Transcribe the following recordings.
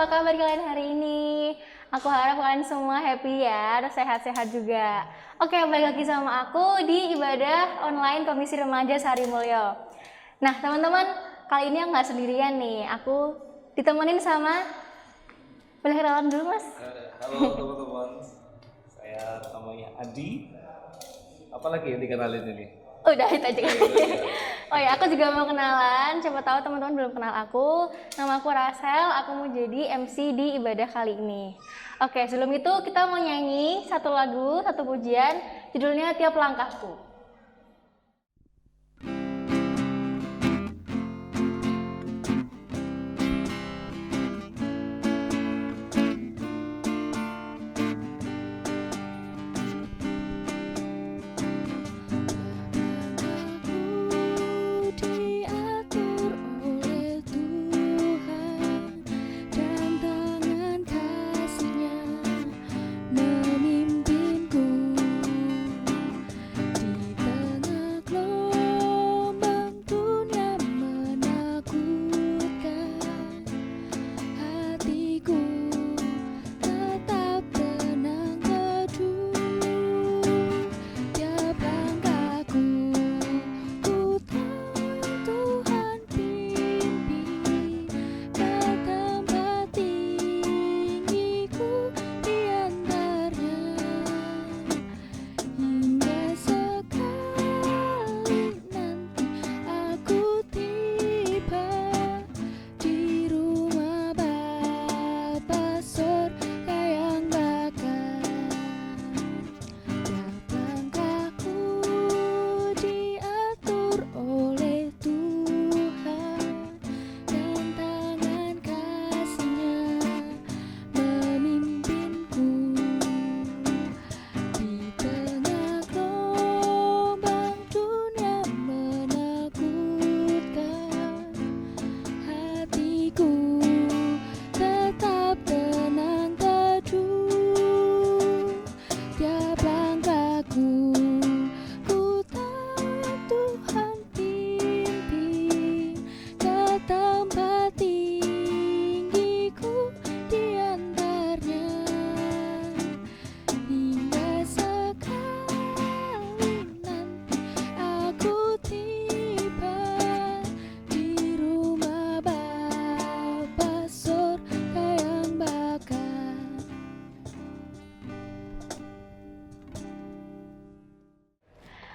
apa kabar kalian hari ini? Aku harap kalian semua happy ya, dan sehat-sehat juga. Oke, balik lagi sama aku di ibadah online Komisi Remaja Sari Mulyo. Nah, teman-teman, kali ini aku nggak sendirian nih. Aku ditemenin sama, boleh kenalan dulu, Mas? Halo teman-teman, saya namanya Adi. Apalagi yang dikenalin ini? Udah, itu aja. Oh ya, aku juga mau kenalan. Siapa tahu teman-teman belum kenal aku. Nama aku Rasel, aku mau jadi MC di ibadah kali ini. Oke, sebelum itu kita mau nyanyi satu lagu, satu pujian. Judulnya Tiap Langkahku.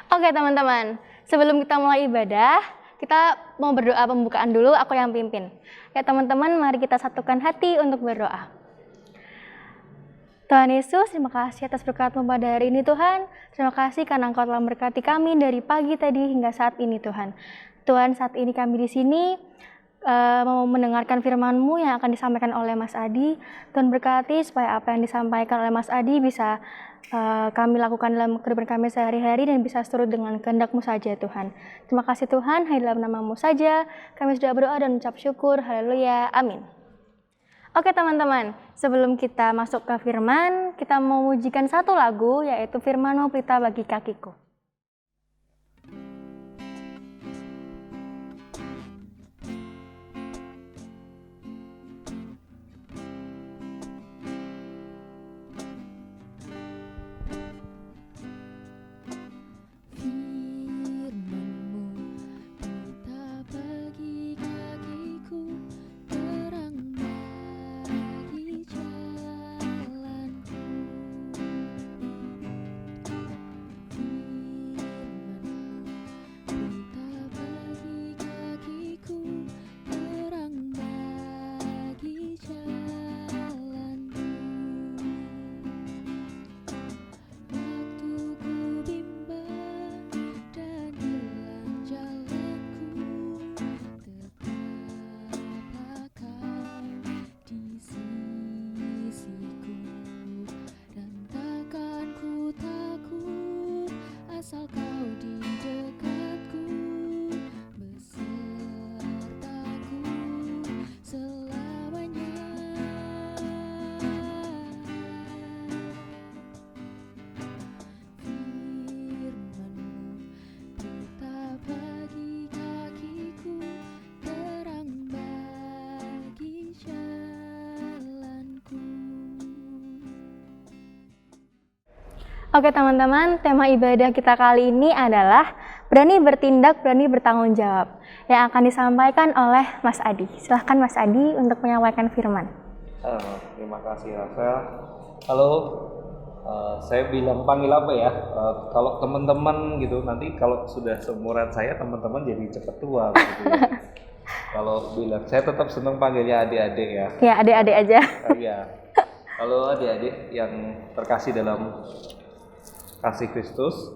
Oke teman-teman, sebelum kita mulai ibadah, kita mau berdoa pembukaan dulu, aku yang pimpin. Ya teman-teman, mari kita satukan hati untuk berdoa. Tuhan Yesus, terima kasih atas berkat-Mu pada hari ini Tuhan. Terima kasih karena Engkau telah memberkati kami dari pagi tadi hingga saat ini Tuhan. Tuhan, saat ini kami di sini mau mendengarkan firman-Mu yang akan disampaikan oleh Mas Adi. Tuhan berkati supaya apa yang disampaikan oleh Mas Adi bisa kami lakukan dalam kehidupan kami sehari-hari dan bisa seturut dengan kehendak-Mu saja Tuhan. Terima kasih Tuhan, hanya dalam nama-Mu saja kami sudah berdoa dan mengucap syukur. Haleluya, amin. Oke teman-teman, sebelum kita masuk ke firman, kita mau memujikan satu lagu yaitu Firman-Mu Pelita Bagi Kakiku. Oke teman-teman, tema ibadah kita kali ini adalah berani bertindak, berani bertanggung jawab, yang akan disampaikan oleh Mas Adi. Silahkan Mas Adi untuk menyampaikan firman. Terima kasih Rafael. Halo, saya bilang panggil apa ya? Kalau teman-teman gitu, nanti kalau sudah seumuran saya, teman-teman jadi cepat tua gitu ya. Kalau bilang, saya tetap senang panggilnya adik-adik ya. Ya, adik-adik aja. Iya. Halo adik-adik yang terkasih dalam kasih Kristus.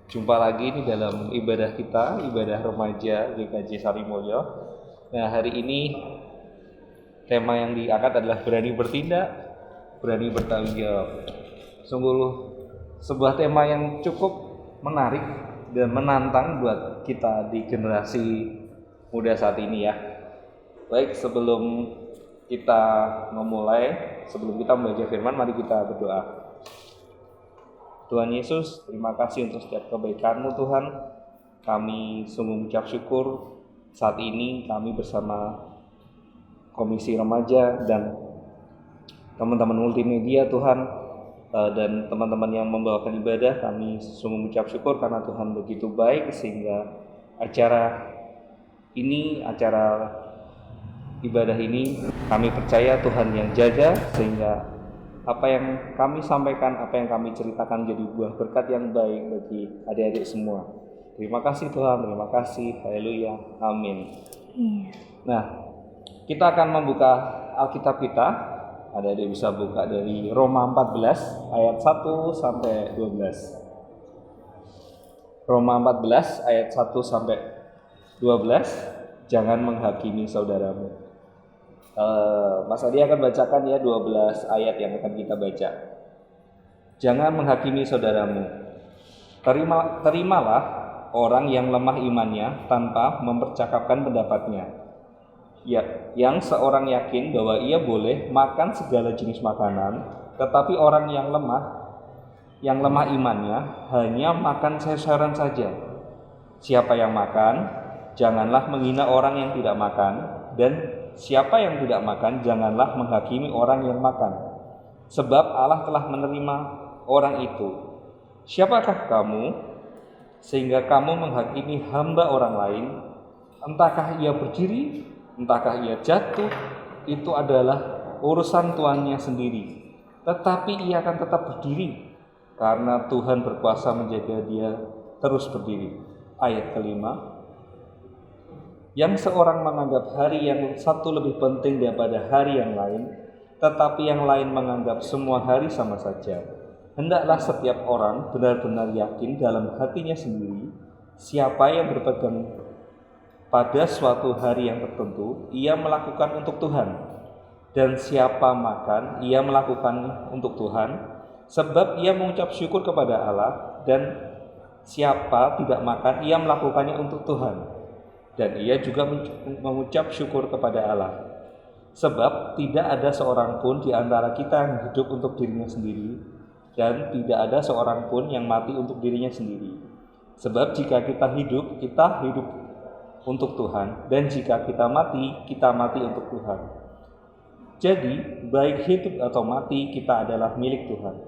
Jumpa lagi ini dalam ibadah kita, ibadah remaja GKJ Sarimulyo. Nah, hari ini tema yang diangkat adalah berani bertindak, berani bertanggung jawab. Sungguh sebuah tema yang cukup menarik dan menantang buat kita di generasi muda saat ini ya. Baik, sebelum kita memulai, sebelum kita membaca firman, mari kita berdoa. Tuhan Yesus, terima kasih untuk setiap kebaikan-Mu Tuhan. Kami sungguh mengucap syukur saat ini kami bersama Komisi Remaja dan teman-teman multimedia Tuhan, dan teman-teman yang membawakan ibadah. Kami sungguh mengucap syukur karena Tuhan begitu baik sehingga acara ibadah ini kami percaya Tuhan yang jaga, sehingga apa yang kami sampaikan, apa yang kami ceritakan jadi buah berkat yang baik bagi adik-adik semua. Terima kasih Tuhan, terima kasih. Haleluya, amin. Nah, kita akan membuka Alkitab kita. Adik-adik bisa buka dari Roma 14 ayat 1 sampai 12. Roma 14 ayat 1 sampai 12. Jangan menghakimi saudaramu. Mas Adi akan bacakan ya 12 ayat yang akan kita baca. Jangan menghakimi saudaramu. Terimalah orang yang lemah imannya tanpa mempercakapkan pendapatnya. Ya, yang seorang yakin bahwa ia boleh makan segala jenis makanan, tetapi orang yang lemah imannya hanya makan sesaran saja. Siapa yang makan, janganlah menghina orang yang tidak makan, dan siapa yang tidak makan, janganlah menghakimi orang yang makan, sebab Allah telah menerima orang itu. Siapakah kamu sehingga kamu menghakimi hamba orang lain? Entahkah ia berdiri, entahkah ia jatuh, itu adalah urusan tuannya sendiri. Tetapi ia akan tetap berdiri, karena Tuhan berkuasa menjaga dia terus berdiri. Ayat kelima. Yang seorang menganggap hari yang satu lebih penting daripada hari yang lain, tetapi yang lain menganggap semua hari sama saja. Hendaklah setiap orang benar-benar yakin dalam hatinya sendiri, siapa yang berpegang pada suatu hari yang tertentu, ia melakukan untuk Tuhan. Dan siapa makan, ia melakukan untuk Tuhan, sebab ia mengucap syukur kepada Allah. Dan siapa tidak makan, ia melakukannya untuk Tuhan. Dan ia juga mengucap syukur kepada Allah. Sebab tidak ada seorang pun di antara kita yang hidup untuk dirinya sendiri, dan tidak ada seorang pun yang mati untuk dirinya sendiri. Sebab jika kita hidup untuk Tuhan, dan jika kita mati untuk Tuhan. Jadi baik hidup atau mati, kita adalah milik Tuhan.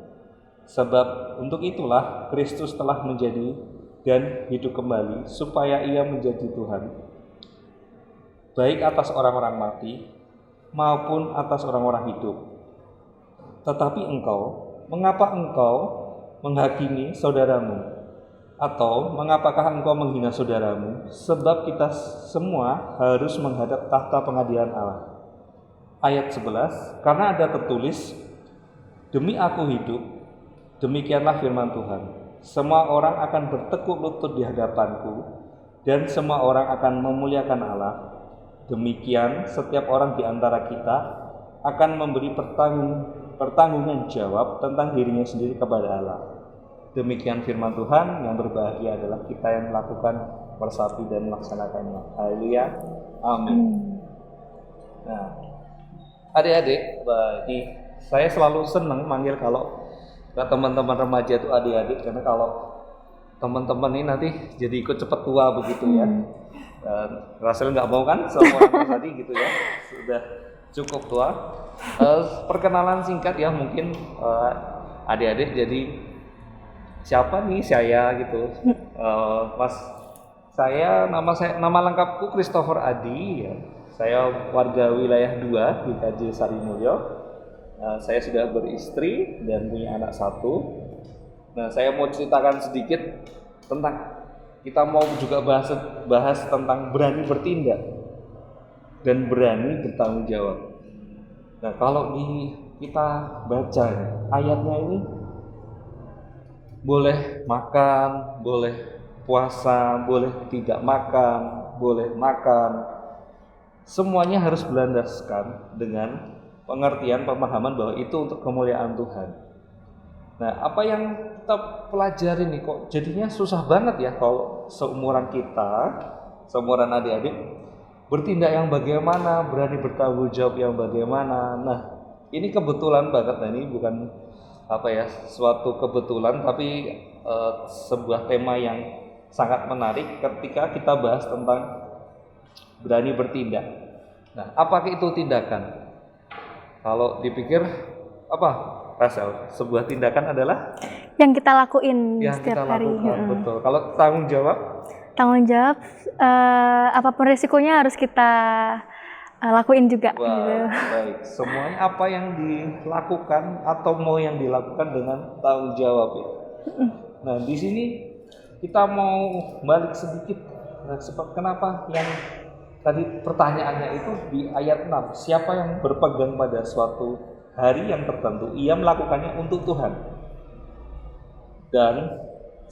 Sebab untuk itulah Kristus telah menjadi dan hidup kembali, supaya ia menjadi Tuhan, baik atas orang-orang mati maupun atas orang-orang hidup. Tetapi mengapa engkau menghakimi saudaramu? Atau mengapakah engkau menghina saudaramu? Sebab kita semua harus menghadap tahta pengadilan Allah. Ayat 11. Karena ada tertulis, demi aku hidup, demikianlah firman Tuhan, semua orang akan bertekuk lutut di hadapanku, dan semua orang akan memuliakan Allah. Demikian setiap orang di antara kita akan memberi pertanggungan jawab tentang dirinya sendiri kepada Allah. Demikian firman Tuhan. Yang berbahagia adalah kita yang melakukan, meresapi dan melaksanakannya. Haleluya, amin. Nah, adik-adik, saya selalu senang manggil kalau teman-teman remaja itu adik-adik, karena kalau teman-teman ini nanti jadi ikut cepet tua begitu ya. Dan Rasul nggak mau kan sama orang tadi gitu ya, sudah cukup tua. Perkenalan singkat ya mungkin adik-adik. Jadi siapa nih saya gitu. Mas, nama lengkapku Christopher Adi ya. Saya warga wilayah 2 di KJ Sarimulyo. Saya sudah beristri dan punya anak 1. Nah, saya mau ceritakan sedikit tentang, kita mau juga bahas tentang berani bertindak dan berani bertanggung jawab. Nah, kalau kita baca ayatnya ini, boleh makan, boleh puasa, boleh tidak makan, boleh makan, semuanya harus berlandaskan dengan pengertian, pemahaman bahwa itu untuk kemuliaan Tuhan. Nah, apa yang kita pelajari nih kok jadinya susah banget ya kalau seumuran kita, seumuran adik-adik, bertindak yang bagaimana, berani bertanggung jawab yang bagaimana. Nah, ini kebetulan banget. Nah, ini bukan suatu kebetulan, tapi sebuah tema yang sangat menarik ketika kita bahas tentang berani bertindak. Nah, apakah itu tindakan? Kalau dipikir apa, Rasel? Sebuah tindakan adalah yang kita lakuin yang setiap kita hari. lakukan, betul. Kalau tanggung jawab? Tanggung jawab, apapun risikonya harus kita lakuin juga. Wah, gitu. baik. Semuanya apa yang dilakukan atau mau yang dilakukan dengan tanggung jawab ya. Nah, di sini kita mau balik sedikit. Nah, kenapa yang tadi pertanyaannya itu di ayat 6, siapa yang berpegang pada suatu hari yang tertentu, ia melakukannya untuk Tuhan. Dan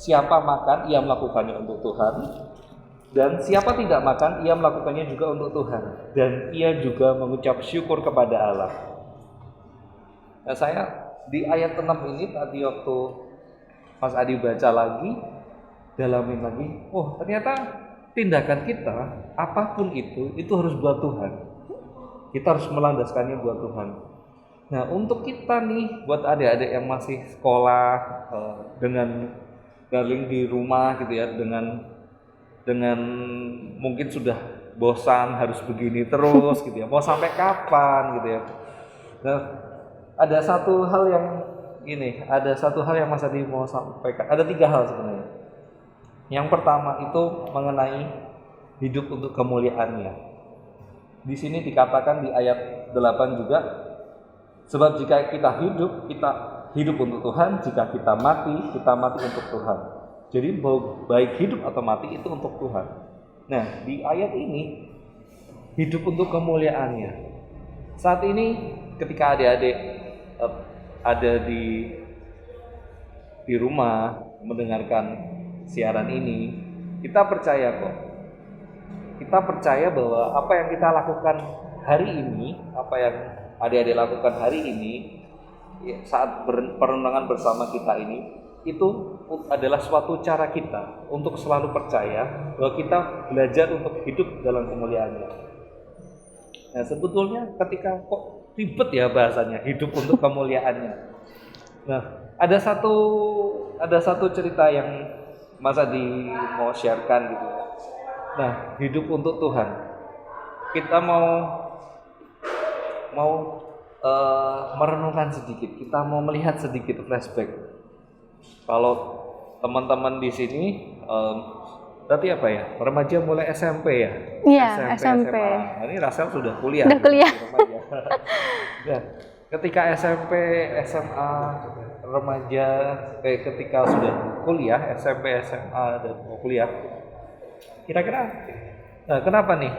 siapa makan, ia melakukannya untuk Tuhan. Dan siapa tidak makan, ia melakukannya juga untuk Tuhan. Dan ia juga mengucap syukur kepada Allah. Nah, saya di ayat 6 ini tadi waktu Mas Adi baca lagi, dalamin lagi, oh ternyata tindakan kita, apapun itu harus buat Tuhan. Kita harus melandaskannya buat Tuhan. Nah, untuk kita nih, buat adik-adik yang masih sekolah, dengan daring di rumah gitu ya, dengan mungkin sudah bosan harus begini terus gitu ya, mau sampai kapan gitu ya. Nah, ada satu hal yang Mas Adi mau sampaikan. Ada 3 hal sebenarnya. Yang pertama itu mengenai hidup untuk kemuliaannya. Di sini dikatakan di ayat 8 juga, sebab jika kita hidup untuk Tuhan, jika kita mati untuk Tuhan. Jadi baik hidup atau mati itu untuk Tuhan. Nah, di ayat ini hidup untuk kemuliaannya. Saat ini ketika adik-adik ada di rumah mendengarkan siaran ini, kita percaya kok. Kita percaya bahwa apa yang kita lakukan hari ini, apa yang adik-adik lakukan hari ini saat perenungan bersama kita ini, itu adalah suatu cara kita untuk selalu percaya bahwa kita belajar untuk hidup dalam kemuliaannya. Nah, sebetulnya ketika kok ribet ya bahasanya, hidup untuk kemuliaannya. Nah, ada satu cerita yang Mas Adi mau sharekan gitu. Nah, hidup untuk Tuhan. Kita mau merenungkan sedikit, kita mau melihat sedikit flashback. Kalau teman-teman di sini berarti apa ya? Remaja mulai SMP ya? Iya, SMP. SMA. Ini Rasel sudah kuliah. Udah kuliah. Ya, ketika SMP, SMA, remaja, ketika sudah kuliah, SMP, SMA dan mau kuliah. Kira-kira kenapa nih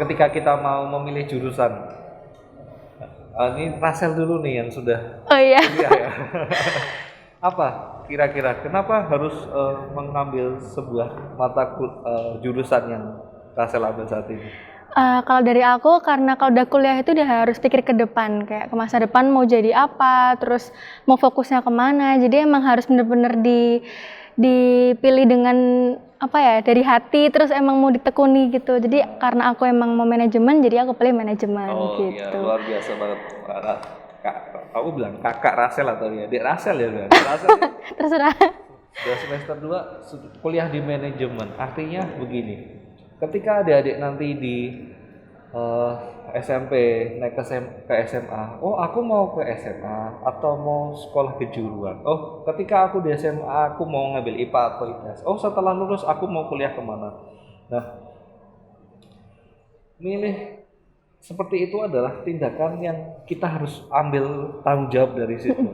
ketika kita mau memilih jurusan? Ini Rasel dulu nih yang sudah iya. ya. Apa kira-kira kenapa harus mengambil sebuah jurusan yang Rasel ambil saat ini? Kalau dari aku, karena kalau udah kuliah itu dia harus pikir ke depan, kayak ke masa depan mau jadi apa, terus mau fokusnya kemana. Jadi emang harus bener-bener dipilih dengan dari hati, terus emang mau ditekuni gitu. Jadi karena aku emang mau manajemen, jadi aku pilih manajemen gitu. Iya, luar biasa banget. Aku bilang kakak Rasel atau ya adik Rasel ya kan? Rasel ya? Terserah. Sudah semester 2 kuliah di manajemen. Artinya begini, ketika adik-adik nanti di eh, SMP naik ke SMA. Oh, aku mau ke SMA atau mau sekolah kejuruan. Oh, ketika aku di SMA aku mau ngambil IPA atau IPS. Oh, setelah lulus aku mau kuliah kemana. Nah, milih seperti itu adalah tindakan yang kita harus ambil tanggung jawab dari situ.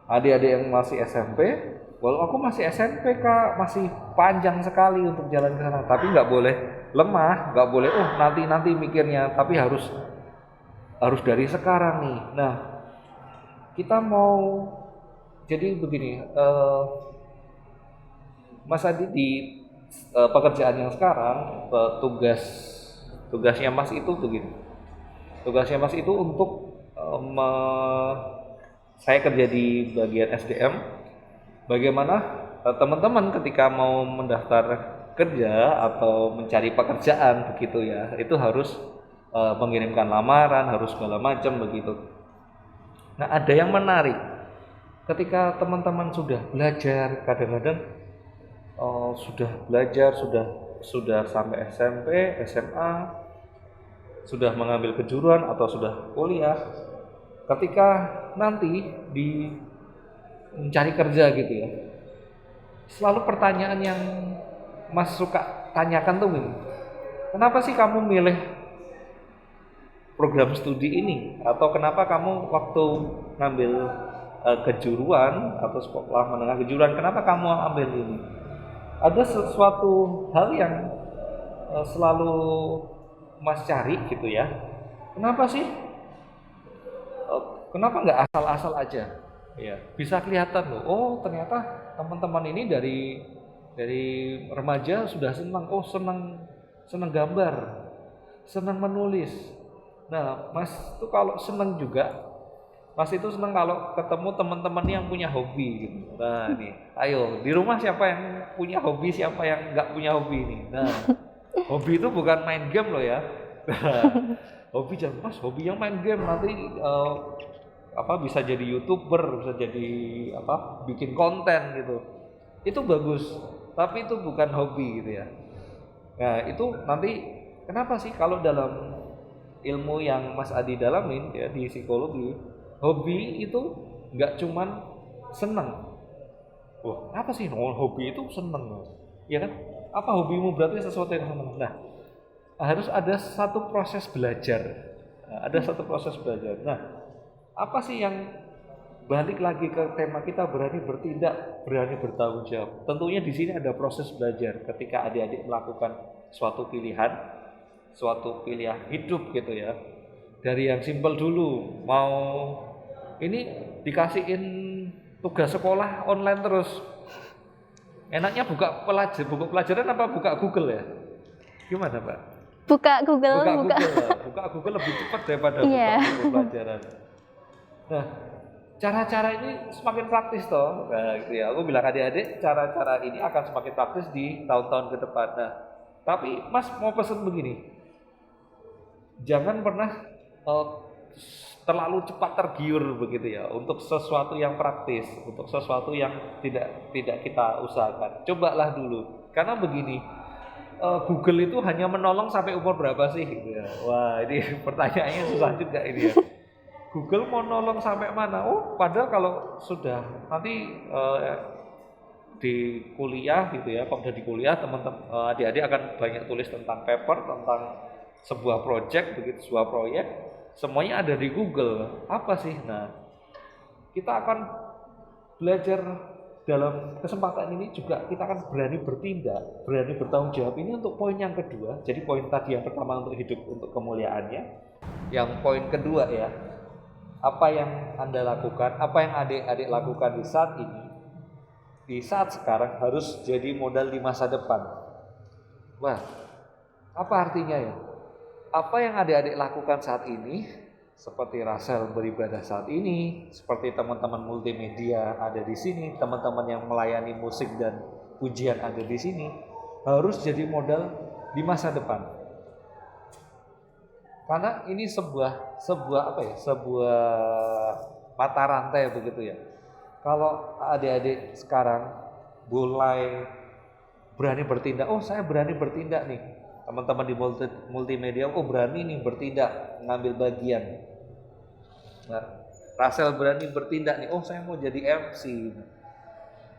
Adik-adik yang masih SMP, walau aku masih SMP kak, masih panjang sekali untuk jalan ke sana. Tapi nggak boleh lemah, nggak boleh nanti mikirnya. Tapi harus dari sekarang nih. Nah, kita mau jadi begini, Mas Adi di pekerjaan yang sekarang, tugasnya Mas itu begini. Tugasnya Mas itu untuk saya kerja di bagian SDM. Bagaimana teman-teman ketika mau mendaftar kerja atau mencari pekerjaan begitu ya, itu harus mengirimkan lamaran, harus segala macam begitu. Nah, ada yang menarik. Ketika teman-teman sudah belajar, kadang-kadang sudah belajar, sudah sampai SMP, SMA, sudah mengambil kejuruan atau sudah kuliah, ketika nanti di mencari kerja gitu ya, selalu pertanyaan yang Mas suka tanyakan tuh gini, kenapa sih kamu milih program studi ini, atau kenapa kamu waktu ngambil kejuruan atau sekolah menengah kejuruan, kenapa kamu ambil ini? Ada sesuatu hal yang selalu Mas cari gitu ya. Kenapa sih? Kenapa nggak asal-asal aja? Ya, bisa kelihatan loh. Oh, ternyata teman-teman ini dari remaja sudah senang. Oh, senang gambar, senang menulis. Nah, Mas tuh kalau senang juga, Mas itu senang kalau ketemu teman-teman yang punya hobi gitu. Nah, nih, ayo di rumah siapa yang punya hobi, siapa yang nggak punya hobi nih. Nah, hobi itu bukan main game loh ya. Hobi jangan Mas, hobi yang main game nanti bisa jadi YouTuber, bisa jadi bikin konten gitu. Itu bagus, tapi itu bukan hobi gitu ya. Nah, itu nanti kenapa sih kalau dalam ilmu yang Mas Adi dalamin ya di psikologi, hobi itu nggak cuman seneng. Wah, apa sih hobi itu seneng? Ya kan? Apa hobimu berarti sesuatu yang seneng. Nah, harus ada satu proses belajar. Nah, apa sih yang balik lagi ke tema kita, berani bertindak, berani bertanggung jawab. Tentunya di sini ada proses belajar ketika adik-adik melakukan suatu pilihan hidup gitu ya. Dari yang simpel dulu, mau ini dikasihin tugas sekolah online terus. Enaknya buka pelajaran apa buka Google ya? Gimana, Pak? Buka Google. Buka Google lebih cepat daripada buka pelajaran. Nah, cara-cara ini semakin praktis toh. Nah, gitu ya. Aku bilang adik-adik, cara-cara ini akan semakin praktis di tahun-tahun ke depan. Nah, tapi Mas mau pesan begini. Jangan pernah terlalu cepat tergiur begitu ya untuk sesuatu yang praktis, untuk sesuatu yang tidak kita usahakan. Cobalah dulu. Karena begini, Google itu hanya menolong sampai umur berapa sih? Gitu ya. Wah, ini pertanyaannya susah juga ini ya. Google mau nolong sampai mana? Oh, padahal kalau sudah nanti di kuliah gitu ya, kalau udah di kuliah teman-teman adik-adik akan banyak tulis tentang paper, tentang sebuah project begitu, sebuah proyek, semuanya ada di Google. Apa sih? Nah, kita akan belajar dalam kesempatan ini juga, kita akan berani bertindak, berani bertanggung jawab. Ini untuk poin yang kedua. Jadi poin tadi yang pertama untuk hidup, untuk kemuliaannya. Yang poin kedua ya, apa yang Anda lakukan, apa yang adik-adik lakukan di saat ini, di saat sekarang harus jadi modal di masa depan. Wah, apa artinya ya? Apa yang adik-adik lakukan saat ini, seperti Rasel beribadah saat ini, seperti teman-teman multimedia ada di sini, teman-teman yang melayani musik dan pujian ada di sini, harus jadi modal di masa depan. Karena ini sebuah mata rantai begitu ya. Kalau adik-adik sekarang mulai berani bertindak, oh saya berani bertindak nih, teman-teman di multimedia, oh berani nih bertindak, ngambil bagian. Nah, Rasel berani bertindak nih, oh saya mau jadi MC.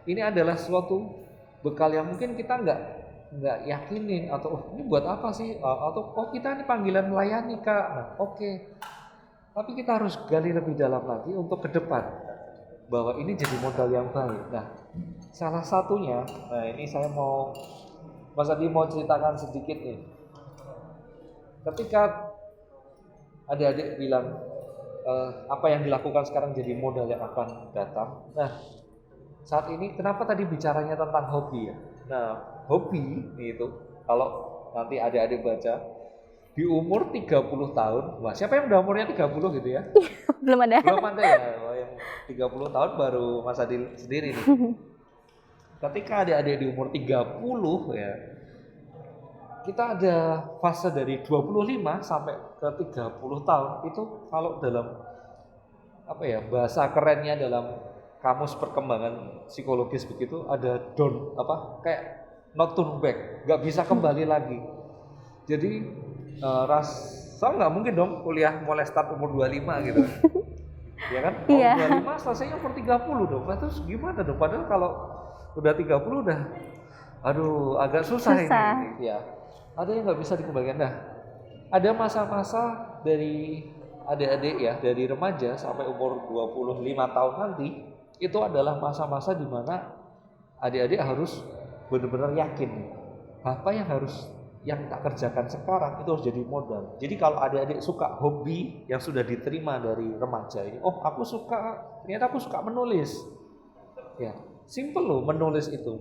Ini adalah suatu bekal yang mungkin kita nggak yakinin, atau oh ini buat apa sih, atau oh kita ini panggilan melayani kak. Nah oke. Tapi kita harus gali lebih dalam lagi untuk ke depan, bahwa ini jadi modal yang baik. Nah, salah satunya, nah ini saya mau, Mas Adi mau ceritakan sedikit nih. Ketika adik-adik bilang apa yang dilakukan sekarang jadi modal yang akan datang. Nah, saat ini kenapa tadi bicaranya tentang hobi ya? Nah, hobi itu kalau nanti adik-adik baca di umur 30 tahun, wah siapa yang udah umurnya 30 gitu ya? Belum ada. Belum ada ya, wah, yang 30 tahun baru Mas Adil sendiri nih. Ketika adik-adik di umur 30 ya, kita ada fase dari 25 sampai ke 30 tahun, itu kalau dalam apa ya, bahasa kerennya dalam kamus perkembangan psikologis begitu, ada kayak not turn back, nggak bisa kembali lagi. Jadi rasa nggak mungkin dong kuliah mulai start umur 25 gitu. Ya kan? Umur 25 selesainya umur 30 dong. Nah, terus gimana dong? Padahal kalau udah 30 udah aduh agak susah. Ini. Ya. Ada yang nggak bisa dikembalikan. Nah, ada masa-masa dari adik-adik ya, dari remaja sampai umur 25 tahun nanti, itu adalah masa-masa di mana adik-adik harus benar-benar yakin apa yang tak kerjakan sekarang itu harus jadi modal. Jadi kalau adik-adik suka hobi yang sudah diterima dari remaja ini, oh ternyata aku suka menulis. Ya, simple loh menulis itu.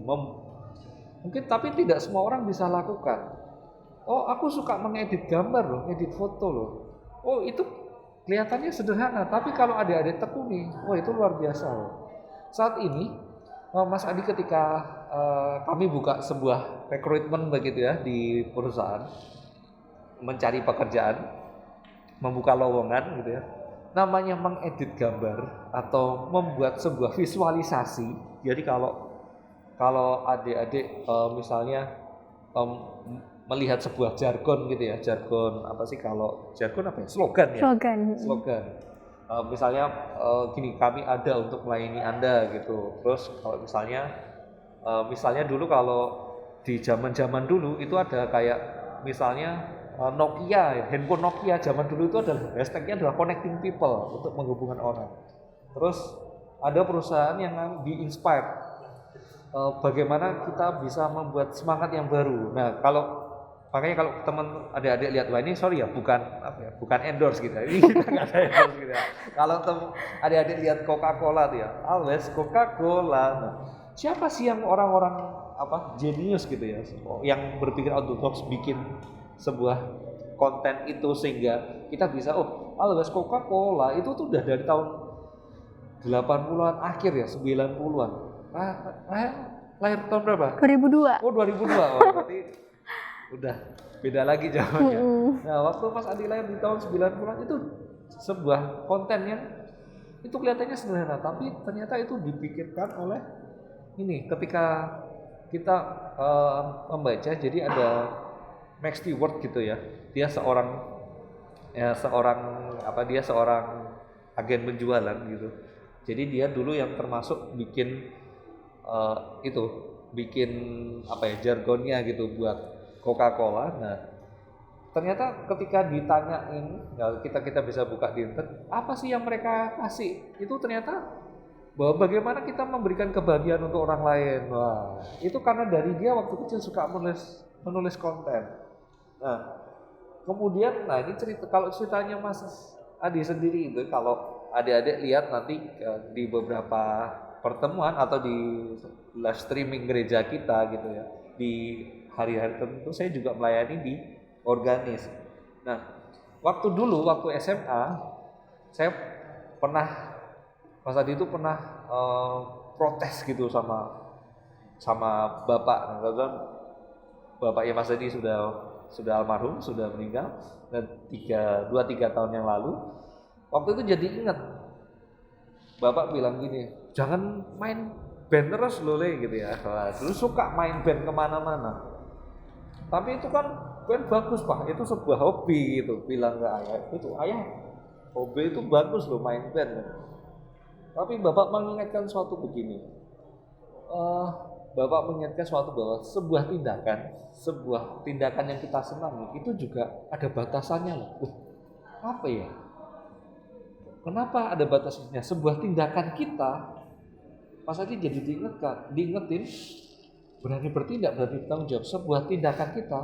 Mungkin tapi tidak semua orang bisa lakukan. Oh, aku suka mengedit gambar loh, edit foto loh. Oh, itu kelihatannya sederhana, tapi kalau adik-adik tekuni, wah itu luar biasa loh. Saat ini Mas Adi ketika kami buka sebuah rekrutmen begitu ya di perusahaan, mencari pekerjaan, membuka lowongan gitu ya, namanya mengedit gambar atau membuat sebuah visualisasi. Jadi kalau adik-adik misalnya melihat sebuah jargon gitu ya, jargon apa sih, kalau jargon apa ya, slogan ya, slogan. Misalnya gini, kami ada untuk melayani Anda gitu. Terus kalau misalnya dulu kalau di zaman dulu itu ada kayak misalnya Nokia, handphone Nokia zaman dulu itu adalah hashtagnya adalah connecting people, untuk menghubungkan orang. Terus ada perusahaan yang di-inspire bagaimana kita bisa membuat semangat yang baru. Nah, makanya kalau teman adik-adik lihat, wah ini sorry ya, bukan endorse gitu. Ini kita nggak ada endorse gitu ya. Kalau adik-adik lihat Coca-Cola tuh ya, always Coca-Cola. Nah, siapa sih yang orang-orang genius gitu ya, yang berpikir out the box, bikin sebuah konten itu sehingga kita bisa always Coca-Cola itu tuh udah dari tahun 80-an akhir ya, 90-an. Lahir tahun berapa? 2002. Oh 2002, berarti udah beda lagi zamannya. Nah, waktu Mas Adi lahir di tahun 90-an itu sebuah konten yang itu kelihatannya sederhana, tapi ternyata itu dipikirkan oleh ini. Ketika kita membaca, jadi ada Max Stewart gitu ya, dia seorang agen penjualan gitu. Jadi dia dulu yang termasuk bikin jargonnya gitu buat Coca-Cola. Nah, ternyata ketika ditanyain, kita bisa buka di internet, apa sih yang mereka kasih? Itu ternyata bahwa bagaimana kita memberikan kebahagiaan untuk orang lain. Wah, itu karena dari dia waktu kecil suka menulis konten. Nah, kemudian ini kalau ceritanya Mas Adi sendiri itu, kalau adik-adik lihat nanti di beberapa pertemuan atau di live streaming gereja kita gitu ya, di hari-hari tertentu saya juga melayani di organis. Nah, waktu SMA saya Mas Adi itu pernah protes gitu sama bapak. Nah, bapaknya Mas Adi sudah almarhum, sudah meninggal, dan 2-3 tahun yang lalu. Waktu itu jadi ingat, bapak bilang gini, jangan main band terus gitu ya. Dulu suka main band kemana-mana. Tapi itu kan kan bagus Pak, itu sebuah hobi gitu, bilang ke ayah, itu ayah hobi itu bagus loh main band. Tapi Bapak mengingatkan suatu begini, eh, Bapak mengingatkan suatu bahwa sebuah tindakan yang kita senangi itu juga ada batasannya loh. Apa ya? Kenapa ada batasannya? Sebuah tindakan kita, Mas Adi jadi diingetin, berani bertindak, berani bertanggung jawab. Sebuah tindakan kita,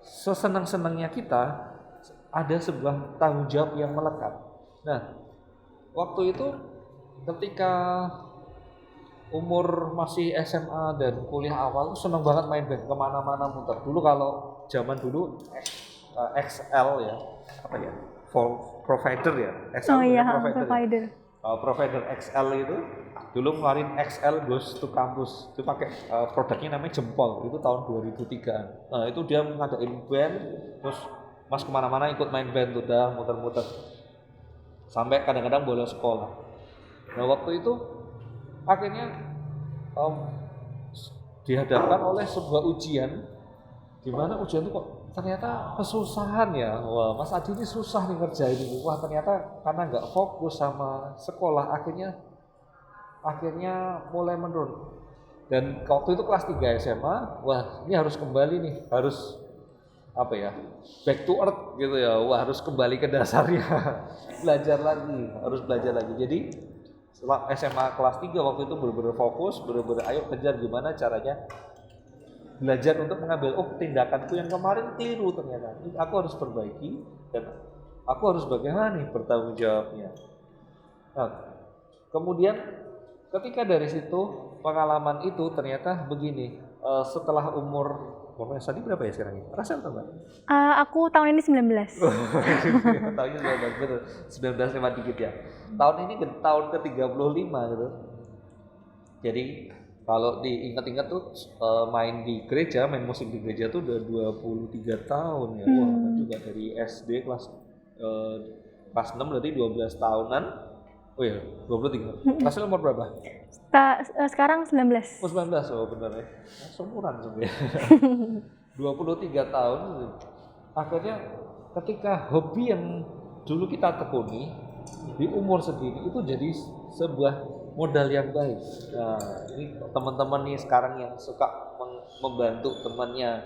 sesenang-senangnya kita, ada sebuah tanggung jawab yang melekat. Nah, waktu itu ketika umur masih SMA dan kuliah awal, senang banget main band, kemana-mana muter. Dulu kalau zaman dulu XL ya, apa ya, provider ya, XL Oh iya, provider. Provider XL itu dulu ngeluarin XL Goes to Campus, itu pakai produknya namanya Jempol, itu tahun 2003an. Nah itu dia ngadain band, terus Mas kemana-mana ikut main band, udah muter-muter sampai kadang-kadang bolos sekolah. Nah waktu itu akhirnya dihadapkan oleh sebuah ujian, di mana ujian itu kok ternyata kesusahan ya. Wah, Mas Adi ini susah nih ngerjain ini. Wah, ternyata karena nggak fokus sama sekolah, akhirnya mulai menurun. Dan waktu itu kelas 3 SMA, wah ini harus kembali nih, harus apa ya, back to earth gitu ya. Wah harus kembali ke dasarnya, harus belajar lagi. Jadi setelah SMA kelas 3 waktu itu benar-benar fokus, benar-benar ayo kejar gimana caranya belajar untuk mengambil, tindakanku yang kemarin keliru ternyata, ini aku harus perbaiki dan aku harus bagaimana nih bertanggung jawabnya. Nah, kemudian ketika dari situ pengalaman itu ternyata begini, setelah umur tadi berapa ya sekarang ini? Rasel tambah? Aku tahun ini 19. Tahunnya 19, betul. 19 lewat dikit ya. Tahun ini tahun ke-35 gitu. Jadi kalau diingat-ingat tuh main musik di gereja tuh udah 23 tahun ya. Wah, juga dari SD kelas 6 berarti 12 tahunan. Oh iya, 23. Rasel umur berapa? Sekarang 19. Oh 19, oh benar ya. Seumuran sebenarnya. 23 tahun. Akhirnya ketika hobi yang dulu kita tekuni di umur segini itu jadi sebuah modal yang baik. Nah, ini teman-teman nih sekarang yang suka membantu temannya,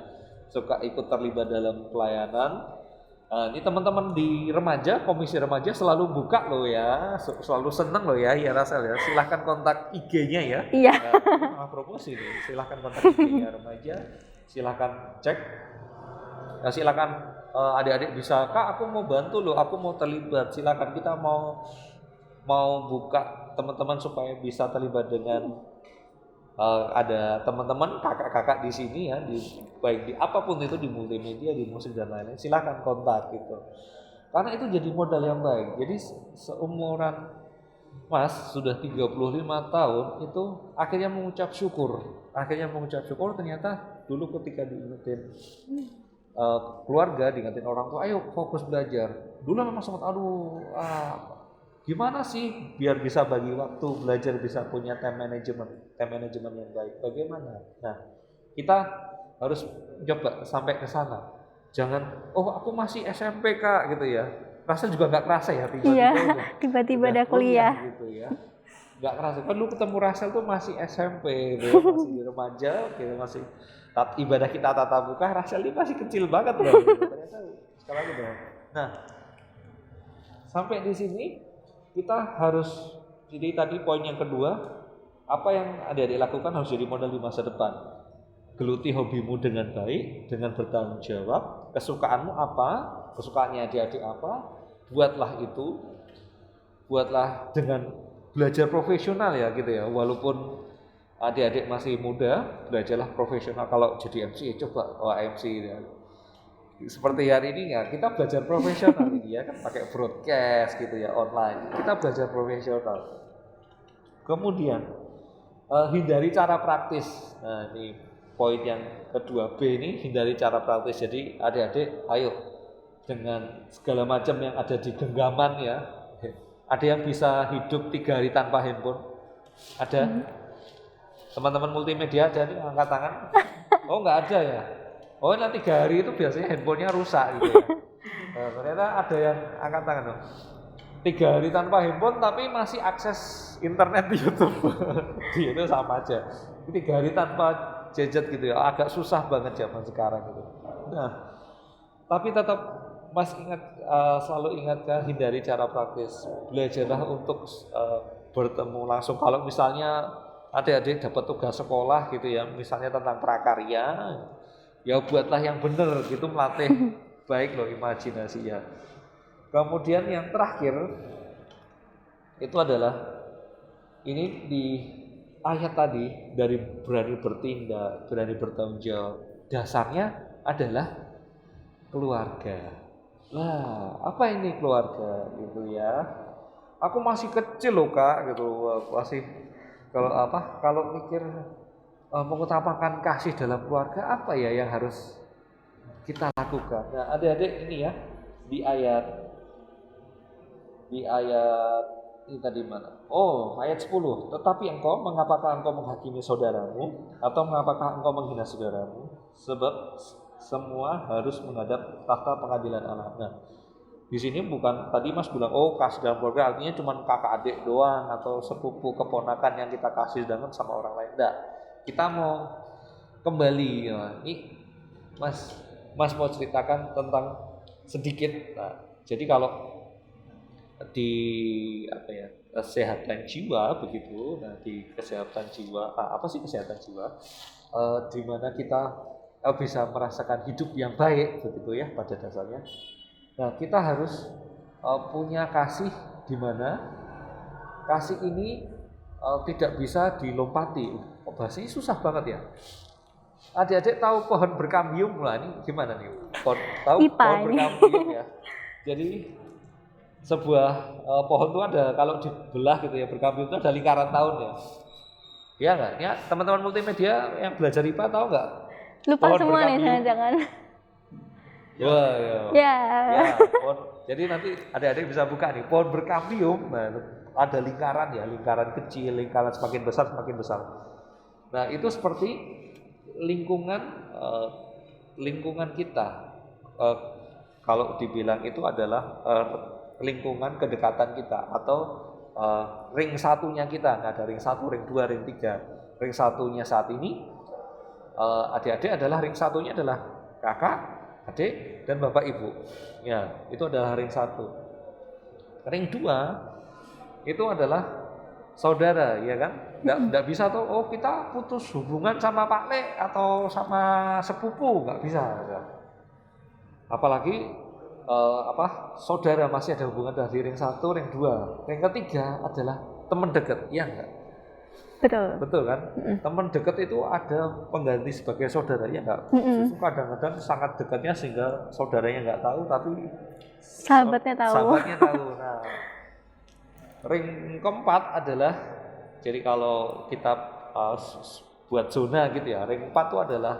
suka ikut terlibat dalam pelayanan. Ini teman-teman di remaja, komisi remaja selalu buka loh ya, selalu seneng loh ya Rasel ya. Silahkan kontak IG-nya ya. Iya. Promosi nih, silahkan kontak IG-nya remaja, silahkan cek. Silahkan adik-adik bisa, Kak aku mau bantu loh, aku mau terlibat. Silahkan, kita mau buka teman-teman supaya bisa terlibat dengan ada teman-teman kakak-kakak di sini ya, baik di apapun itu, di multimedia, di musik dan lain-lain, silahkan kontak gitu. Karena itu jadi modal yang baik. Jadi seumuran Mas sudah 35 tahun itu akhirnya mengucap syukur. Ternyata dulu ketika diingetin keluarga, diingetin orang tua, ayo fokus belajar. Dulu memang sempat gimana sih biar bisa bagi waktu belajar, bisa punya time management yang baik, bagaimana? Nah, kita harus coba sampai ke sana. Jangan, aku masih SMP Kak gitu ya. Rasanya juga nggak kerasa ya tiba-tiba ada kuliah gitu ya. Nggak kerasa. Kan lu ketemu Rasel tuh masih SMP gitu, masih di remaja, gitu, masih ibadah kita tatap muka, Rasel ini masih kecil banget loh. Gitu. Ternyata sekarang udah. Nah, sampai di sini kita harus, jadi tadi poin yang kedua, apa yang adik-adik lakukan harus jadi modal di masa depan. Geluti hobimu dengan baik, dengan bertanggung jawab. Kesukaanmu apa, kesukaannya adik-adik apa, buatlah dengan belajar profesional ya gitu ya. Walaupun adik-adik masih muda, belajarlah profesional. Kalau jadi MC coba MC ya. Seperti hari ini ya, kita belajar profesional ini ya kan, pakai broadcast gitu ya, online. Kita belajar profesional. Kemudian hindari cara praktis. Nah, ini poin yang kedua B ini, hindari cara praktis. Jadi adik-adik ayo, dengan segala macam yang ada di genggaman ya. Ada yang bisa hidup 3 hari tanpa handphone? Ada? Teman-teman multimedia ada nih, angkat tangan. Oh nggak ada ya? Oh, nanti 3 hari itu biasanya handphonenya rusak gitu ya. Nah, ternyata ada yang angkat tangan loh. 3 hari tanpa handphone tapi masih akses internet di YouTube. Itu sama aja. 3 hari tanpa gadget gitu ya, agak susah banget zaman sekarang gitu. Nah, tapi tetap Mas selalu ingatkan, hindari cara praktis. Belajarlah untuk bertemu langsung. Kalau misalnya adik-adik dapat tugas sekolah gitu ya, misalnya tentang prakarya, ya buatlah yang benar gitu, melatih baik loh imajinasi ya. Kemudian yang terakhir itu adalah ini di ayat tadi, dari berani bertindak, berani bertanggung jawab. Dasarnya adalah keluarga. Lah, apa ini keluarga gitu ya? Aku masih kecil loh Kak gitu, masih kalau mikir mengutamakan kasih dalam keluarga, apa ya yang harus kita lakukan? Nah, adik-adik ini ya, di ayat ini tadi mana? Oh, ayat 10. Tetapi mengapakah engkau menghakimi saudaramu, atau mengapakah engkau menghina saudaramu? Sebab semua harus menghadap tahta pengadilan Allah. Nah, di sini bukan tadi Mas bilang, oh kasih dalam keluarga artinya cuma kakak adik doang atau sepupu keponakan yang kita kasih sedangkan sama orang lain. Enggak. Kita mau kembali ya. Ini Mas mau ceritakan tentang sedikit. Nah, jadi kalau di kesehatan jiwa begitu. Nah, di kesehatan jiwa, apa sih kesehatan jiwa? Di mana kita bisa merasakan hidup yang baik begitu ya pada dasarnya. Nah, kita harus punya kasih, di mana kasih ini tidak bisa dilompati. Bahasanya susah banget ya. Adik-adik tahu pohon berkambium? Lah ini gimana nih? Tahu pohon berkambium ya? Jadi sebuah pohon itu ada, kalau dibelah gitu ya, berkambium itu ada lingkaran tahun ya. Iya nggak? Ya teman-teman multimedia yang belajar IPA tahu nggak? Lupa pohon semua nih jangan-jangan. Wah, ya. Jadi nanti adik-adik bisa buka nih pohon berkambium. Nah, ada lingkaran ya, lingkaran kecil, lingkaran semakin besar semakin besar. Nah, itu seperti lingkungan kita. Kalau dibilang itu adalah lingkungan kedekatan kita, atau ring satunya kita. Nah, ada ring 1, ring 2, ring 3. Ring satunya saat ini adik-adik adalah ring satunya adalah kakak, adik, dan bapak ibu. Ya, itu adalah ring 1. Ring 2 itu adalah saudara, ya kan? Nggak bisa tuh, oh kita putus hubungan sama Pak Le atau sama sepupu, nggak bisa. Apalagi saudara masih ada hubungan dari ring 1, ring 2. Ring ketiga adalah teman dekat, ya enggak? Betul kan? Teman dekat itu ada pengganti sebagai saudara, ya enggak? Itu kadang-kadang sangat dekatnya sehingga saudaranya enggak tahu, tapi sahabatnya tahu. Nah, ring keempat adalah, jadi kalau kita buat zona gitu ya, ring 4 itu adalah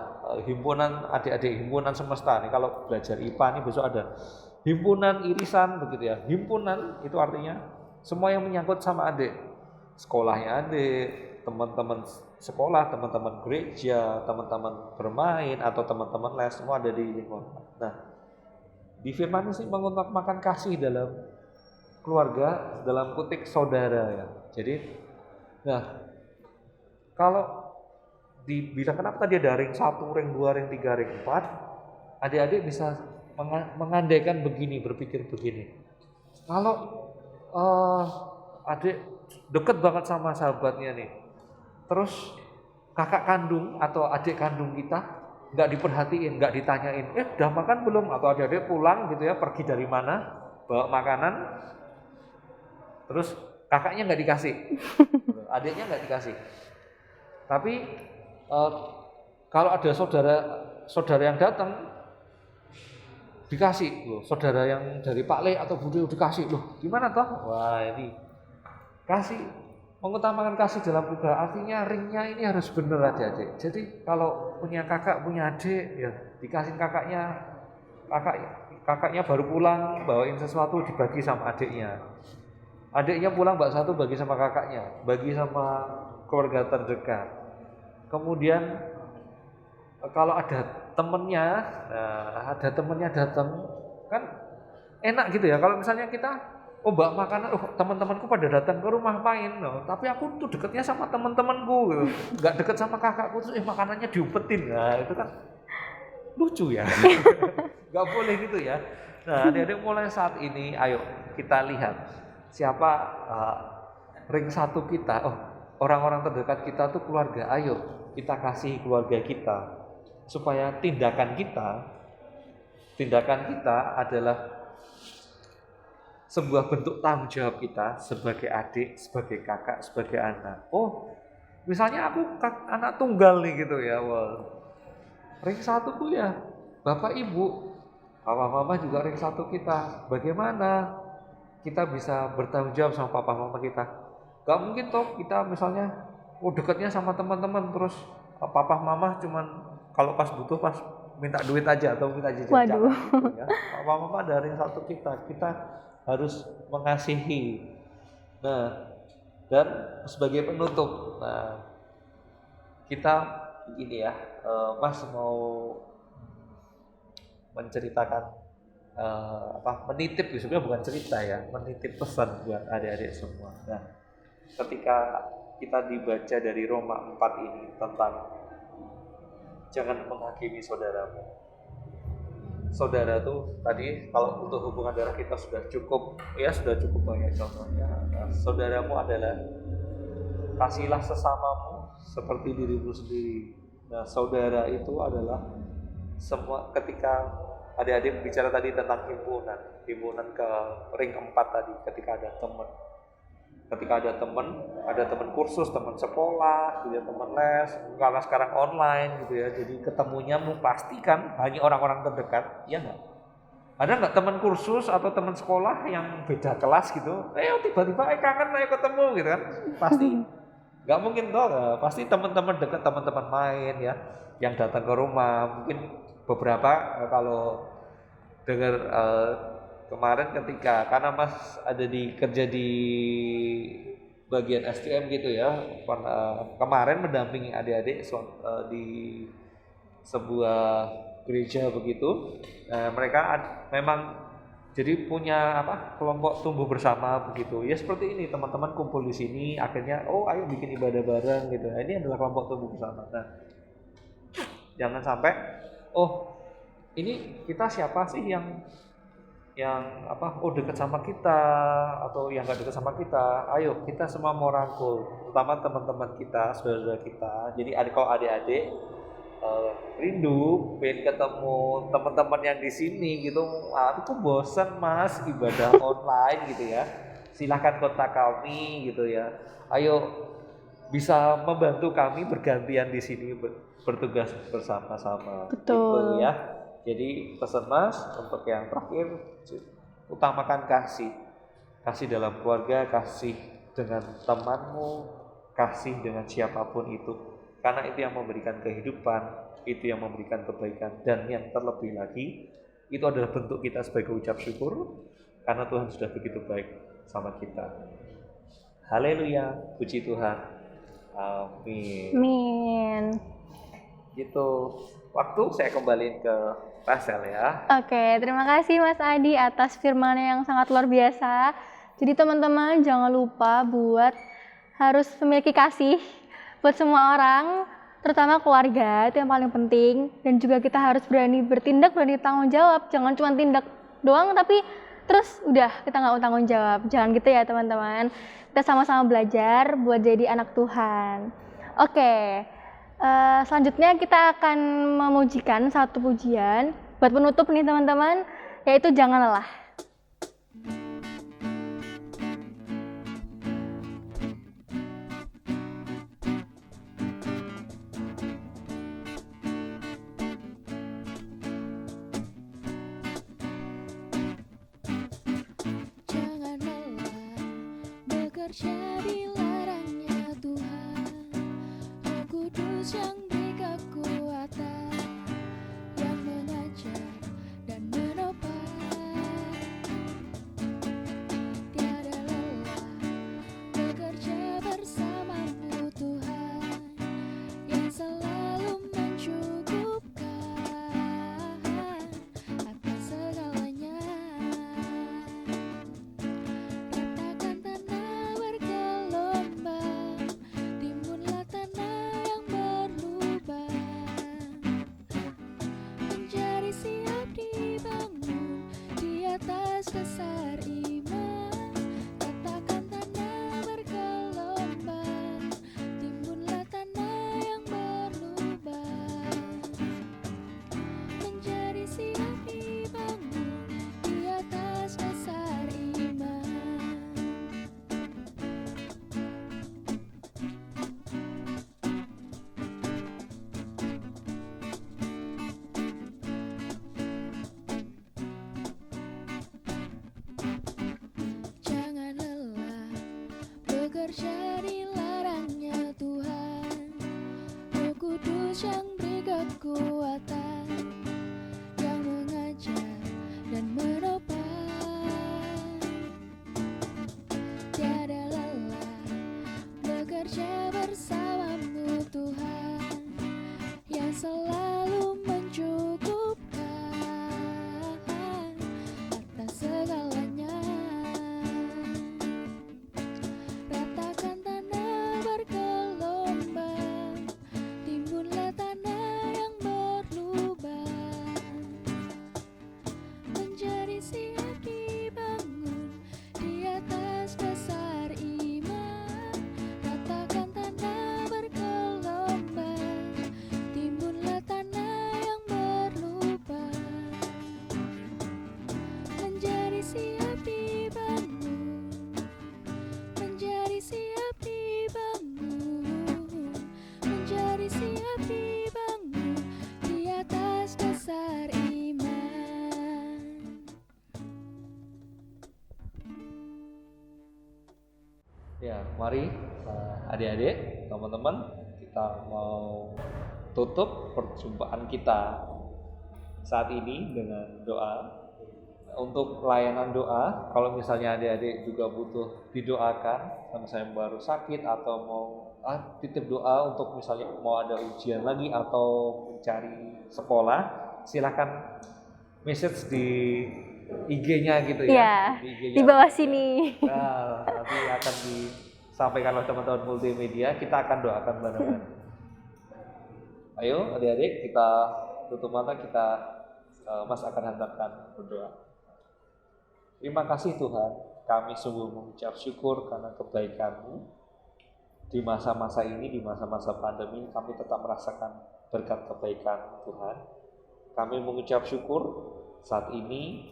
himpunan adik-adik, himpunan semesta. Nih kalau belajar IPA nih besok ada himpunan irisan begitu ya. Himpunan itu artinya semua yang menyangkut sama adik, sekolahnya adik, teman-teman sekolah, teman-teman gereja, teman-teman bermain atau teman-teman les, semua ada di lingkungan. Nah, di firman ini mengutamakan kasih dalam keluarga, dalam kutip saudara ya. Jadi, nah kalau dibilang kenapa tadi ada ring 1, ring 2, ring 3, ring 4, adik-adik bisa mengandaikan begini, berpikir begini. Kalau adik deket banget sama sahabatnya nih, terus kakak kandung atau adik kandung kita nggak diperhatiin, nggak ditanyain, udah makan belum? Atau adik-adik pulang gitu ya, pergi dari mana, bawa makanan, terus kakaknya nggak dikasih, adiknya nggak dikasih. Tapi kalau ada saudara yang datang dikasih loh, saudara yang dari Pak Le atau Bude dikasih loh, gimana toh? Wah, ini kasih, mengutamakan kasih dalam keluarga, artinya ringnya ini harus benar adik-adik. Jadi kalau punya kakak, punya adik ya dikasih kakaknya baru pulang bawain sesuatu dibagi sama adiknya. Adiknya pulang bawa satu bagi sama kakaknya, bagi sama keluarga terdekat. Kemudian kalau ada temennya, ada temennya datang, kan enak gitu ya. Kalau misalnya kita bawa makanan, teman-temanku pada datang ke rumah main, tapi aku tuh deketnya sama teman-temanku gitu, nggak deket sama kakakku, terus makanannya diumpetin, nah itu kan lucu ya. Nggak boleh gitu ya. Nah, adik-adik mulai saat ini, ayo kita lihat siapa ring satu kita. Orang-orang terdekat kita tuh keluarga. Ayo kita kasih keluarga kita, supaya tindakan kita adalah sebuah bentuk tanggung jawab kita sebagai adik, sebagai kakak, sebagai anak. Misalnya aku anak tunggal nih gitu ya. Ring satu tuh ya bapak ibu, papa mama juga ring satu kita. Bagaimana kita bisa bertanggung jawab sama papa mama kita? Gak mungkin toh kita misalnya dekatnya sama teman-teman, terus papa mama cuman kalau pas butuh pas minta duit aja atau minta jajan gitu ya. Papa mama dari ring satu kita harus mengasihi. Nah, dan sebagai penutup, kita begini ya, Mas mau menceritakan menitip, sebenarnya bukan cerita ya, menitip pesan buat adik-adik semua. Nah, ketika kita dibaca dari Roma 4 ini tentang jangan menghakimi saudaramu. Saudara tuh tadi kalau untuk hubungan darah kita sudah cukup banyak contohnya. Nah, saudaramu adalah kasihilah sesamamu seperti dirimu sendiri. Nah, saudara itu adalah semua. Ketika adik-adik bicara tadi tentang himpunan ke ring 4 tadi, ketika ada teman kursus, teman sekolah, gitu ya, teman les, karena sekarang online gitu ya, jadi ketemunya pasti kan hanya orang-orang terdekat, ya nggak? Ada nggak teman kursus atau teman sekolah yang beda kelas gitu, tiba-tiba kangen ketemu gitu kan? Pasti nggak mungkin toh, pasti teman-teman dekat, teman-teman main ya, yang datang ke rumah. Mungkin beberapa kalau dengar kemarin karena Mas ada kerja di bagian STM gitu ya, kemarin mendampingi adik-adik di sebuah gereja begitu. Mereka memang jadi punya kelompok tumbuh bersama begitu. Ya seperti ini, teman-teman kumpul di sini, akhirnya ayo bikin ibadah bareng gitu. Ini adalah kelompok tumbuh bersama. Nah, jangan sampai ini kita siapa sih yang dekat sama kita atau yang gak dekat sama kita. Ayo kita semua mau rangkul, terutama teman-teman kita, saudara kita. Jadi kalau adik-adik rindu pengen ketemu teman-teman yang di sini gitu, aku bosan Mas ibadah online gitu ya, silahkan kontak kami gitu ya. Ayo bisa membantu kami bergantian di sini bertugas bersama-sama. Betul. Gitu ya. Jadi pesan Mas untuk yang terakhir, utamakan kasih dalam keluarga, kasih dengan temanmu, kasih dengan siapapun itu, karena itu yang memberikan kehidupan, itu yang memberikan kebaikan, dan yang terlebih lagi itu adalah bentuk kita sebagai ucap syukur karena Tuhan sudah begitu baik sama kita. Haleluya, puji Tuhan, amin. Gitu. Waktu saya kembaliin ke Rachel ya. Oke, terima kasih Mas Adi atas firman-Nya yang sangat luar biasa. Jadi teman-teman jangan lupa buat harus memiliki kasih buat semua orang, terutama keluarga, itu yang paling penting. Dan juga kita harus berani bertindak, berani tanggung jawab. Jangan cuma tindak doang tapi terus udah kita nggak tanggung jawab. Jangan gitu ya teman-teman. Kita sama-sama belajar buat jadi anak Tuhan. Oke. Selanjutnya kita akan memujikan satu pujian buat penutup nih teman-teman, yaitu Jangan Lelah. Jangan lelah bekerja di larangnya Tuhan, Roh Kudus yang beri kekuatan, yang mengajar dan menopang. Tiada lelah bekerja bersamamu Tuhan, yang selalu mencukupkan. siap dibangun, menjadi siap dibangun, menjadi siap dibangun di atas dasar iman. Ya, mari adik-adik, teman-teman, kita mau tutup perjumpaan kita saat ini dengan doa. Untuk layanan doa, kalau misalnya adik-adik juga butuh didoakan, misalnya baru sakit atau mau titip doa untuk misalnya mau ada ujian lagi atau mencari sekolah, silakan message di IG-nya gitu ya. Iya, IG-nya. di bawah sini. Nah, nanti akan disampaikan oleh teman-teman multimedia, kita akan doakan bareng-bareng. Ayo adik-adik, kita tutup mata, Mas akan hantarkan berdoa. Terima kasih Tuhan, kami sungguh mengucap syukur karena kebaikan-Mu. Di masa-masa ini, di masa-masa pandemi, kami tetap merasakan berkat kebaikan Tuhan. Kami mengucap syukur saat ini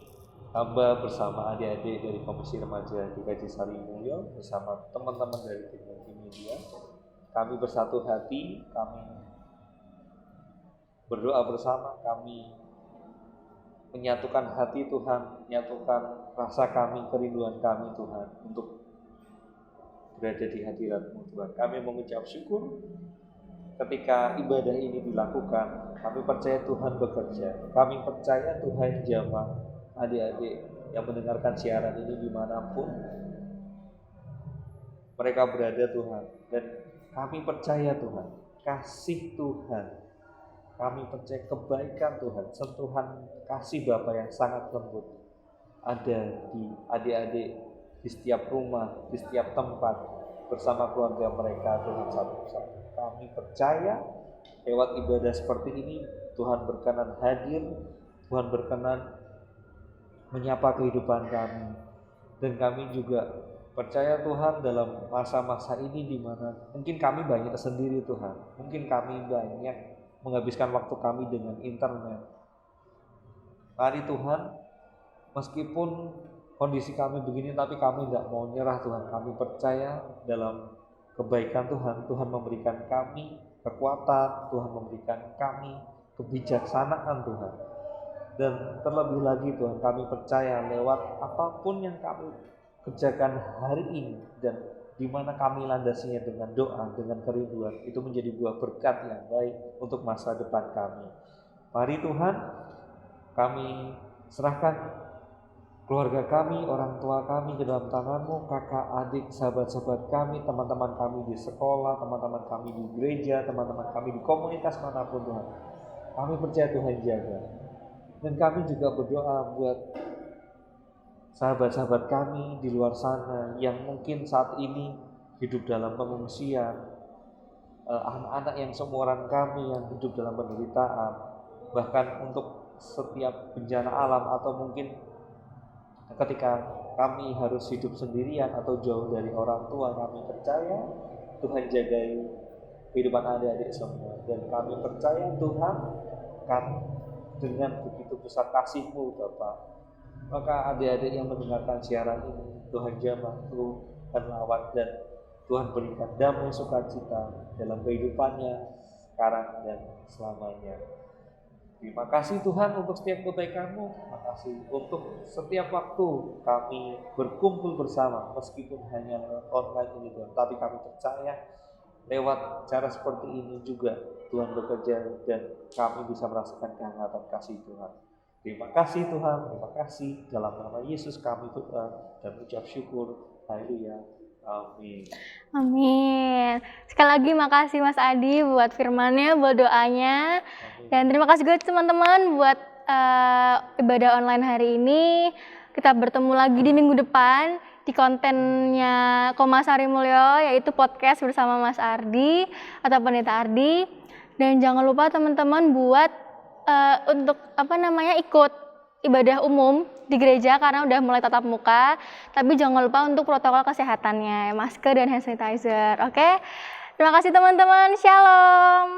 hamba bersama adik-adik dari Komisi Remaja GKJ Sarimulyo bersama teman-teman dari tim multimedia. Kami bersatu hati, kami berdoa bersama, kami menyatukan hati Tuhan, menyatukan rasa kami, kerinduan kami Tuhan untuk berada di hadirat-Mu Tuhan. Kami mengucap syukur ketika ibadah ini dilakukan. Kami percaya Tuhan bekerja. Kami percaya Tuhan jamah adik-adik yang mendengarkan siaran ini dimanapun mereka berada Tuhan. Dan kami percaya Tuhan, kasih Tuhan, kami percaya kebaikan Tuhan, sentuhan kasih Bapa yang sangat lembut ada di adik-adik di setiap rumah, di setiap tempat bersama keluarga mereka dengan satu-satu. Kami percaya lewat ibadah seperti ini Tuhan berkenan hadir, Tuhan berkenan menyapa kehidupan kami. Dan kami juga percaya Tuhan dalam masa-masa ini di mana mungkin kami banyak sendiri Tuhan, mungkin kami banyak menghabiskan waktu kami dengan internet. Mari Tuhan, meskipun kondisi kami begini, tapi kami tidak mau nyerah Tuhan. Kami percaya dalam kebaikan Tuhan, Tuhan memberikan kami kekuatan, Tuhan memberikan kami kebijaksanaan Tuhan. Dan terlebih lagi Tuhan, kami percaya lewat apapun yang kami kerjakan hari ini dan di mana kami landasinya dengan doa, dengan kerinduan, itu menjadi buah berkat yang baik untuk masa depan kami. Mari Tuhan, kami serahkan keluarga kami, orang tua kami ke dalam tangan-Mu, kakak, adik, sahabat-sahabat kami, teman-teman kami di sekolah, teman-teman kami di gereja, teman-teman kami di komunitas manapun Tuhan. Kami percaya Tuhan jaga. Dan kami juga berdoa buat sahabat-sahabat kami di luar sana yang mungkin saat ini hidup dalam pengungsian, anak-anak yang seumuran kami yang hidup dalam penderitaan, bahkan untuk setiap bencana alam atau mungkin ketika kami harus hidup sendirian atau jauh dari orang tua, kami percaya Tuhan jagai kehidupan adik-adik semua. Dan kami percaya Tuhan kan dengan begitu besar kasih-Mu Bapa, maka adik-adik yang mendengarkan siaran ini Tuhan jamah, Tuhan rawat, dan Tuhan berikan damai sukacita dalam kehidupannya sekarang dan selamanya. Terima kasih Tuhan untuk setiap kebaikan-Mu. Terima kasih untuk setiap waktu kami berkumpul bersama, meskipun hanya online ini Tuhan, tapi kami percaya lewat cara seperti ini juga Tuhan bekerja dan kami bisa merasakan kehangatan kasih Tuhan. Terima kasih Tuhan, terima kasih. Dalam nama Yesus kami berdoa dan ucap syukur. Haleluya. Amin. Amin. Sekali lagi makasih Mas Adi buat firman-Nya, buat doanya. Dan terima kasih juga teman-teman buat ibadah online hari ini. Kita bertemu lagi di minggu depan di kontennya Koma Sarimulyo, yaitu podcast bersama Mas Ardi atau Pendeta Ardi. Dan jangan lupa teman-teman buat untuk ikut ibadah umum di gereja karena udah mulai tatap muka, tapi jangan lupa untuk protokol kesehatannya, masker dan hand sanitizer. Oke? Terima kasih teman-teman. Shalom.